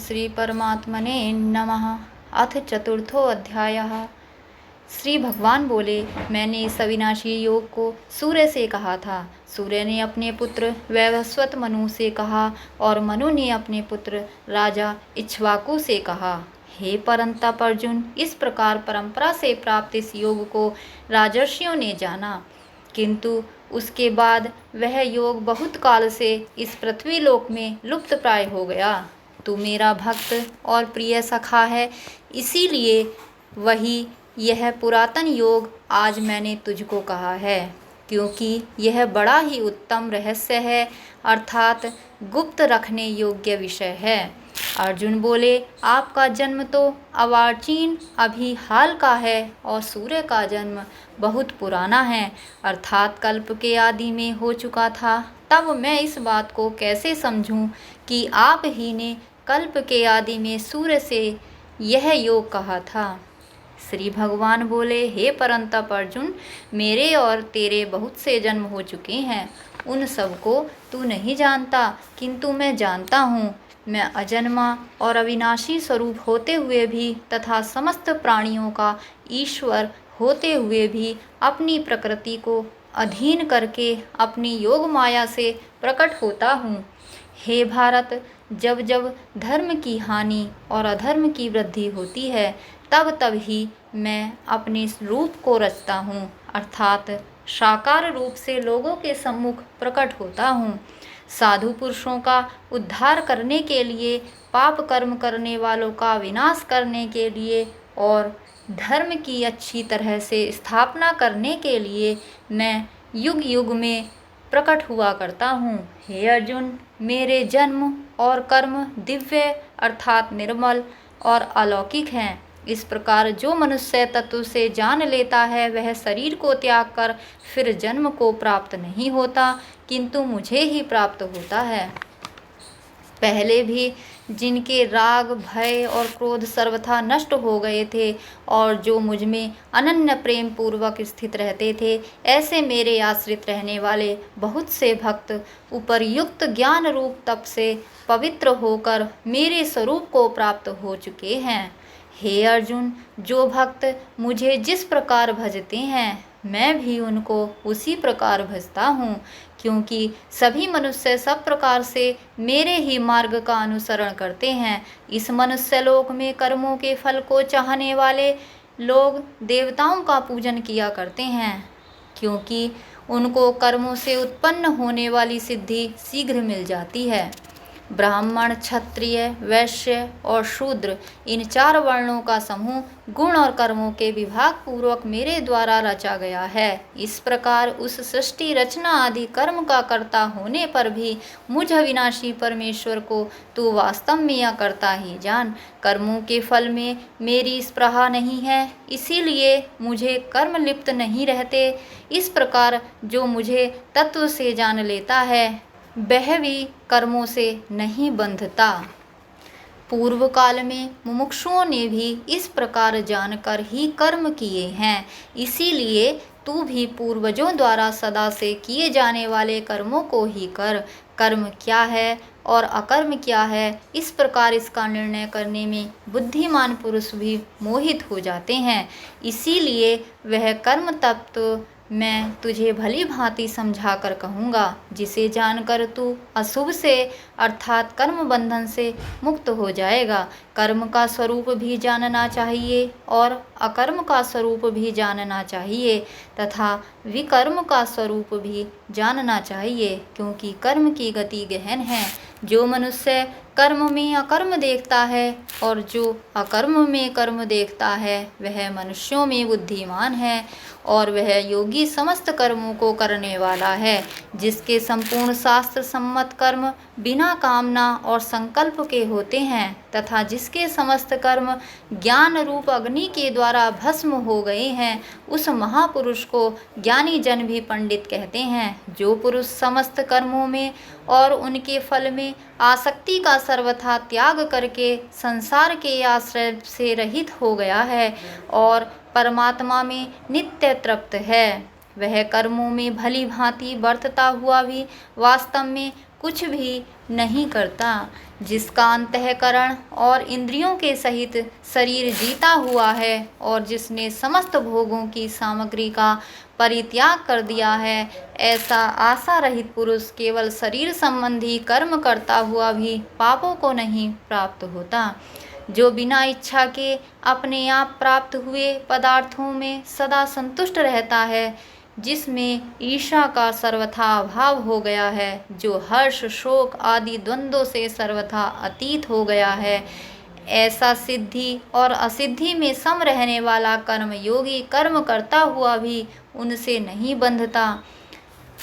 श्री परमात्मने नमः। अथ चतुर्थो अध्यायः। श्री भगवान बोले, मैंने इस अविनाशी योग को सूर्य से कहा था। सूर्य ने अपने पुत्र वैवस्वत मनु से कहा और मनु ने अपने पुत्र राजा इक्ष्वाकु से कहा। हे परंतप अर्जुन, इस प्रकार परंपरा से प्राप्त इस योग को राजर्षियों ने जाना, किंतु उसके बाद वह योग बहुत काल से इस पृथ्वी लोक में लुप्त प्राय हो गया। तू मेरा भक्त और प्रिय सखा है, इसीलिए वही यह पुरातन योग आज मैंने तुझको कहा है, क्योंकि यह बड़ा ही उत्तम रहस्य है, अर्थात गुप्त रखने योग्य विषय है। अर्जुन बोले, आपका जन्म तो अवाचीन अभी हाल का है और सूर्य का जन्म बहुत पुराना है, अर्थात कल्प के आदि में हो चुका था। तब मैं इस बात को कैसे समझूं कि आप ही ने कल्प के आदि में सूर्य से यह योग कहा था। श्री भगवान बोले, हे परंतप अर्जुन, मेरे और तेरे बहुत से जन्म हो चुके हैं, उन सब को तू नहीं जानता, किंतु मैं जानता हूँ। मैं अजन्मा और अविनाशी स्वरूप होते हुए भी तथा समस्त प्राणियों का ईश्वर होते हुए भी अपनी प्रकृति को अधीन करके अपनी योग माया से प्रकट होता हूँ। हे भारत, जब जब धर्म की हानि और अधर्म की वृद्धि होती है, तब तब ही मैं अपने रूप को रचता हूँ, अर्थात साकार रूप से लोगों के सम्मुख प्रकट होता हूँ। साधु पुरुषों का उद्धार करने के लिए, पाप कर्म करने वालों का विनाश करने के लिए और धर्म की अच्छी तरह से स्थापना करने के लिए मैं युग युग में प्रकट हुआ करता हूँ। हे अर्जुन, मेरे जन्म और कर्म दिव्य अर्थात निर्मल और अलौकिक हैं। इस प्रकार जो मनुष्य तत्व से जान लेता है, वह शरीर को त्याग कर फिर जन्म को प्राप्त नहीं होता, किंतु मुझे ही प्राप्त होता है। पहले भी जिनके राग, भय और क्रोध सर्वथा नष्ट हो गए थे और जो मुझ में अनन्य प्रेम पूर्वक स्थित रहते थे, ऐसे मेरे आश्रित रहने वाले बहुत से भक्त उपर्युक्त ज्ञान रूप तप से पवित्र होकर मेरे स्वरूप को प्राप्त हो चुके हैं। हे अर्जुन, जो भक्त मुझे जिस प्रकार भजते हैं, मैं भी उनको उसी प्रकार भजता हूँ, क्योंकि सभी मनुष्य सब प्रकार से मेरे ही मार्ग का अनुसरण करते हैं। इस मनुष्य लोक में कर्मों के फल को चाहने वाले लोग देवताओं का पूजन किया करते हैं, क्योंकि उनको कर्मों से उत्पन्न होने वाली सिद्धि शीघ्र मिल जाती है। ब्राह्मण, क्षत्रिय, वैश्य और शूद्र, इन चार वर्णों का समूह गुण और कर्मों के विभाग पूर्वक मेरे द्वारा रचा गया है। इस प्रकार उस सृष्टि रचना आदि कर्म का कर्ता होने पर भी मुझ अविनाशी परमेश्वर को तू वास्तव में या करता ही जान। कर्मों के फल में मेरी स्पृहा नहीं है, इसीलिए मुझे कर्म लिप्त नहीं रहते। इस प्रकार जो मुझे तत्व से जान लेता है, वह भी कर्मों से नहीं बंधता। पूर्व काल में मुमुक्षुओं ने भी इस प्रकार जानकर ही कर्म किए हैं, इसीलिए तू भी पूर्वजों द्वारा सदा से किए जाने वाले कर्मों को ही कर। कर्म क्या है और अकर्म क्या है, इस प्रकार इसका निर्णय करने में बुद्धिमान पुरुष भी मोहित हो जाते हैं। इसीलिए वह कर्म तत्व मैं तुझे भली भांति समझा कर कहूँगा, जिसे जानकर तू अशुभ से अर्थात कर्म बंधन से मुक्त हो जाएगा। कर्म का स्वरूप भी जानना चाहिए और अकर्म का स्वरूप भी जानना चाहिए तथा विकर्म का स्वरूप भी जानना चाहिए, क्योंकि कर्म की गति गहन है। जो मनुष्य कर्म में अकर्म देखता है और जो अकर्म में कर्म देखता है, वह मनुष्यों में बुद्धिमान है और वह योगी समस्त कर्मों को करने वाला है। जिसके संपूर्ण शास्त्र सम्मत कर्म बिना कामना और संकल्प के होते हैं तथा जिसके समस्त कर्म ज्ञान रूप अग्नि के द्वारा भस्म हो गए हैं, उस महापुरुष को ज्ञानी जन भी पंडित कहते हैं। जो पुरुष समस्त कर्मों में और उनके फल में आसक्ति का सर्वथा त्याग करके संसार के आश्रय से रहित हो गया है और परमात्मा में नित्य तृप्त है, वह कर्मों में भली भांति बरतता हुआ भी वास्तव में कुछ भी नहीं करता। जिसका अंतःकरण और इंद्रियों के सहित शरीर जीता हुआ है और जिसने समस्त भोगों की सामग्री का परित्याग कर दिया है, ऐसा आशा रहित पुरुष केवल शरीर संबंधी कर्म करता हुआ भी पापों को नहीं प्राप्त होता। जो बिना इच्छा के अपने आप प्राप्त हुए पदार्थों में सदा संतुष्ट रहता है, जिसमें ईर्ष्या का सर्वथा अभाव हो गया है, जो हर्ष शोक आदि द्वंद्वों से सर्वथा अतीत हो गया है, ऐसा सिद्धि और असिद्धि में सम रहने वाला कर्म योगी कर्म करता हुआ भी उनसे नहीं बंधता।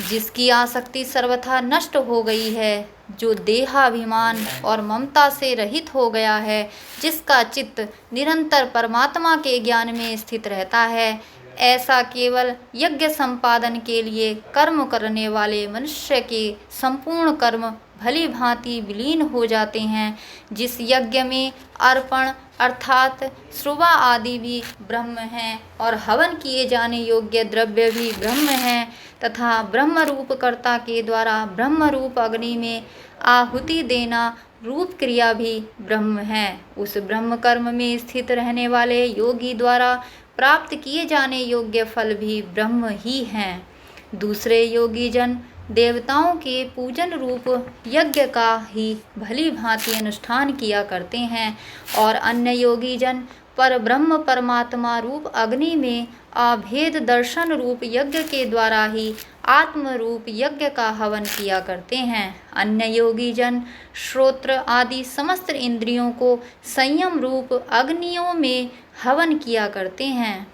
जिसकी आसक्ति सर्वथा नष्ट हो गई है, जो देहाभिमान और ममता से रहित हो गया है, जिसका चित्त निरंतर परमात्मा के ज्ञान में स्थित रहता है, ऐसा केवल यज्ञ संपादन के लिए कर्म करने वाले मनुष्य के संपूर्ण कर्म भली भांति विलीन हो जाते हैं। जिस यज्ञ में अर्पण अर्थात श्रुवा आदि भी ब्रह्म हैं और हवन किए जाने योग्य द्रव्य भी ब्रह्म हैं तथा ब्रह्म रूप कर्ता के द्वारा ब्रह्म रूप अग्नि में आहुति देना रूप क्रिया भी ब्रह्म है, उस ब्रह्म कर्म में स्थित रहने वाले योगी द्वारा प्राप्त किए जाने योग्य फल भी ब्रह्म ही हैं। दूसरे योगी जन देवताओं के पूजन रूप यज्ञ का ही भली भांति अनुष्ठान किया करते हैं और अन्य योगी जन पर ब्रह्म परमात्मा रूप अग्नि में अभेद दर्शन रूप यज्ञ के द्वारा ही आत्म रूप यज्ञ का हवन किया करते हैं। अन्य योगी जन श्रोत्र आदि समस्त इंद्रियों को संयम रूप अग्नियों में हवन किया करते हैं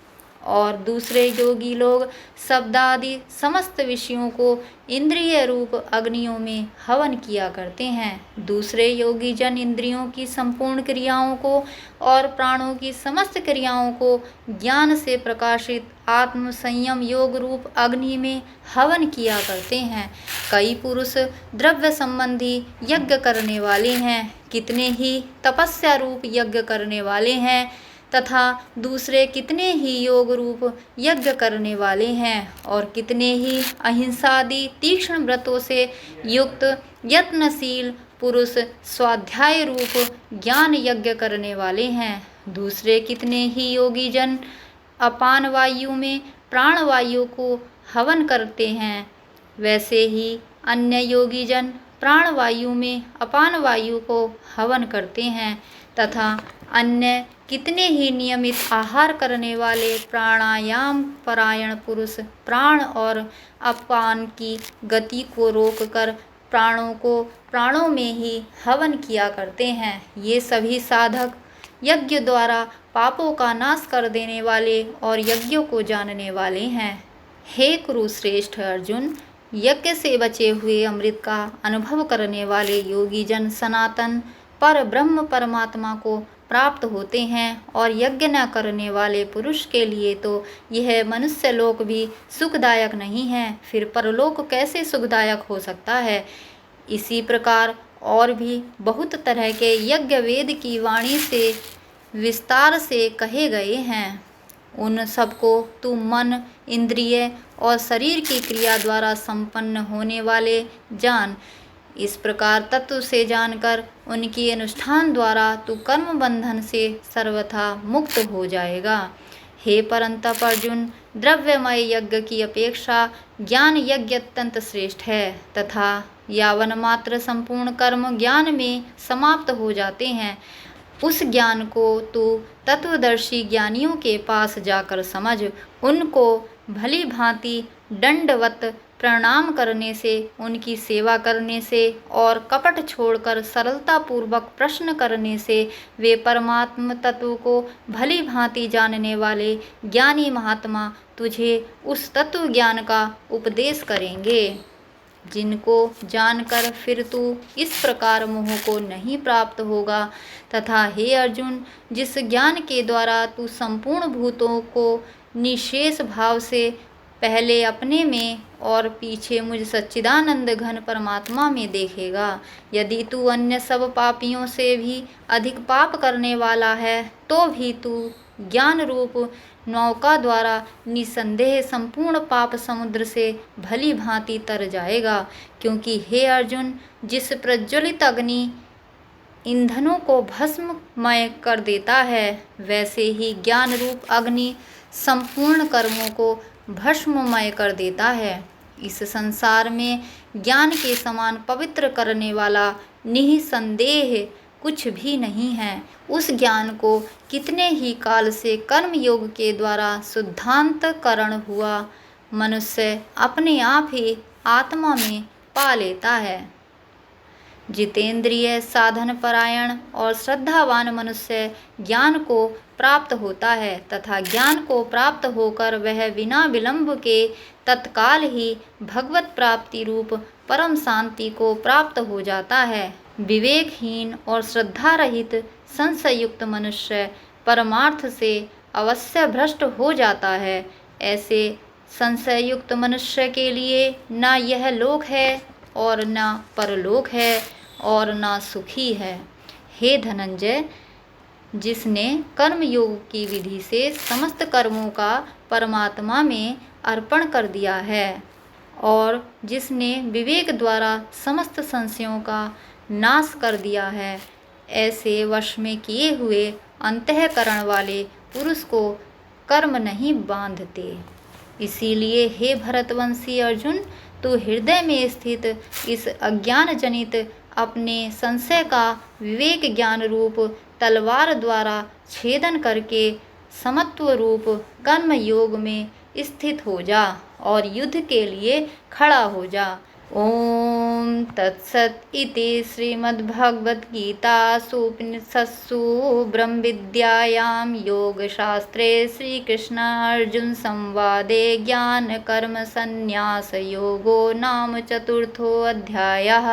और दूसरे योगी लोग शब्द आदि समस्त विषयों को इंद्रिय रूप अग्नियों में हवन किया करते हैं। दूसरे योगी जन इंद्रियों की संपूर्ण क्रियाओं को और प्राणों की समस्त क्रियाओं को ज्ञान से प्रकाशित आत्म संयम योग रूप अग्नि में हवन किया करते हैं। कई पुरुष द्रव्य संबंधी यज्ञ करने वाले हैं, कितने ही तपस्या रूप यज्ञ करने वाले हैं तथा दूसरे कितने ही योग रूप यज्ञ करने वाले हैं और कितने ही अहिंसादि तीक्ष्ण व्रतों से युक्त यत्नशील पुरुष स्वाध्याय रूप ज्ञान यज्ञ करने वाले हैं। दूसरे कितने ही योगी जन अपान वायु में प्राण वायु को हवन करते हैं, वैसे ही अन्य योगी जन प्राण वायु में अपान वायु को हवन करते हैं तथा अन्य कितने ही नियमित आहार करने वाले प्राणायाम परायण पुरुष प्राण और अपान की गति को रोककर प्राणों को प्राणों में ही हवन किया करते हैं। ये सभी साधक यज्ञ द्वारा पापों का नाश कर देने वाले और यज्ञों को जानने वाले हैं। हे कुरुश्रेष्ठ अर्जुन, यज्ञ से बचे हुए अमृत का अनुभव करने वाले योगी जन सनातन पर ब्रह्म परमात्मा को प्राप्त होते हैं और यज्ञ न करने वाले पुरुष के लिए तो यह मनुष्य लोक भी सुखदायक नहीं है, फिर परलोक कैसे सुखदायक हो सकता है। इसी प्रकार और भी बहुत तरह के यज्ञ वेद की वाणी से विस्तार से कहे गए हैं। उन सबको तू मन इंद्रिय और शरीर की क्रिया द्वारा संपन्न होने वाले जान। इस प्रकार तत्व से जानकर उनकी अनुष्ठान द्वारा तू कर्म बंधन से सर्वथा मुक्त हो जाएगा। हे परंतप अर्जुन, द्रव्यमय यज्ञ की अपेक्षा ज्ञान यज्ञ अत्यंत श्रेष्ठ है तथा यावन मात्र संपूर्ण कर्म ज्ञान में समाप्त हो जाते हैं, उस ज्ञान को तू तत्वदर्शी ज्ञानियों के पास जाकर समझ। उनको भली भांति दंडवत प्रणाम करने से, उनकी सेवा करने से और कपट छोड़कर सरलता पूर्वक प्रश्न करने से वे परमात्म तत्व को भली भांति जानने वाले ज्ञानी महात्मा तुझे उस तत्व ज्ञान का उपदेश करेंगे, जिनको जानकर फिर तू इस प्रकार मोह को नहीं प्राप्त होगा। तथा हे अर्जुन, जिस ज्ञान के द्वारा तू संपूर्ण भूतों को निशेष भाव से पहले अपने में और पीछे मुझ सच्चिदानंद घन परमात्मा में देखेगा, यदि तू अन्य सब पापियों से भी अधिक पाप करने वाला है तो भी तू ज्ञान रूप नौका द्वारा निसंदेह संपूर्ण पाप समुद्र से भली भांति तर जाएगा। क्योंकि हे अर्जुन, जिस प्रज्वलित अग्नि ईंधनों को भस्ममय कर देता है, वैसे ही ज्ञान रूप अग्नि संपूर्ण कर्मों को भस्ममय कर देता है। इस संसार में ज्ञान के समान पवित्र करने वाला निःसंदेह कुछ भी नहीं है। उस ज्ञान को कितने ही काल से कर्म योग के द्वारा शुद्धांतकरण हुआ मनुष्य अपने आप ही आत्मा में पा लेता है। जितेंद्रिय, साधन परायण और श्रद्धावान मनुष्य ज्ञान को प्राप्त होता है तथा ज्ञान को प्राप्त होकर वह बिना विलंब के तत्काल ही भगवत प्राप्ति रूप परम शांति को प्राप्त हो जाता है। विवेकहीन और श्रद्धा रहित संशयुक्त मनुष्य परमार्थ से अवश्य भ्रष्ट हो जाता है। ऐसे संशयुक्त मनुष्य के लिए न यह लोक है और न परलोक है और न सुखी है। हे धनंजय, जिसने कर्म योग की विधि से समस्त कर्मों का परमात्मा में अर्पण कर दिया है और जिसने विवेक द्वारा समस्त संशयों का नाश कर दिया है, ऐसे वश में किए हुए अंतःकरण वाले पुरुष को कर्म नहीं बांधते। इसीलिए हे भरतवंशी अर्जुन, तू हृदय में स्थित इस अज्ञान जनित अपने संशय का विवेक ज्ञान रूप तलवार द्वारा छेदन करके समत्व रूप कर्म योग में स्थित हो जा और युद्ध के लिए खड़ा हो जा। ओम तत्सत इति श्रीमद्भगवद्गीतासु उपनिषत्सु ब्रह्म विद्यायां योगशास्त्रे श्रीकृष्ण अर्जुन संवादे ज्ञान कर्म संन्यास योगो नाम चतुर्थो अध्यायः।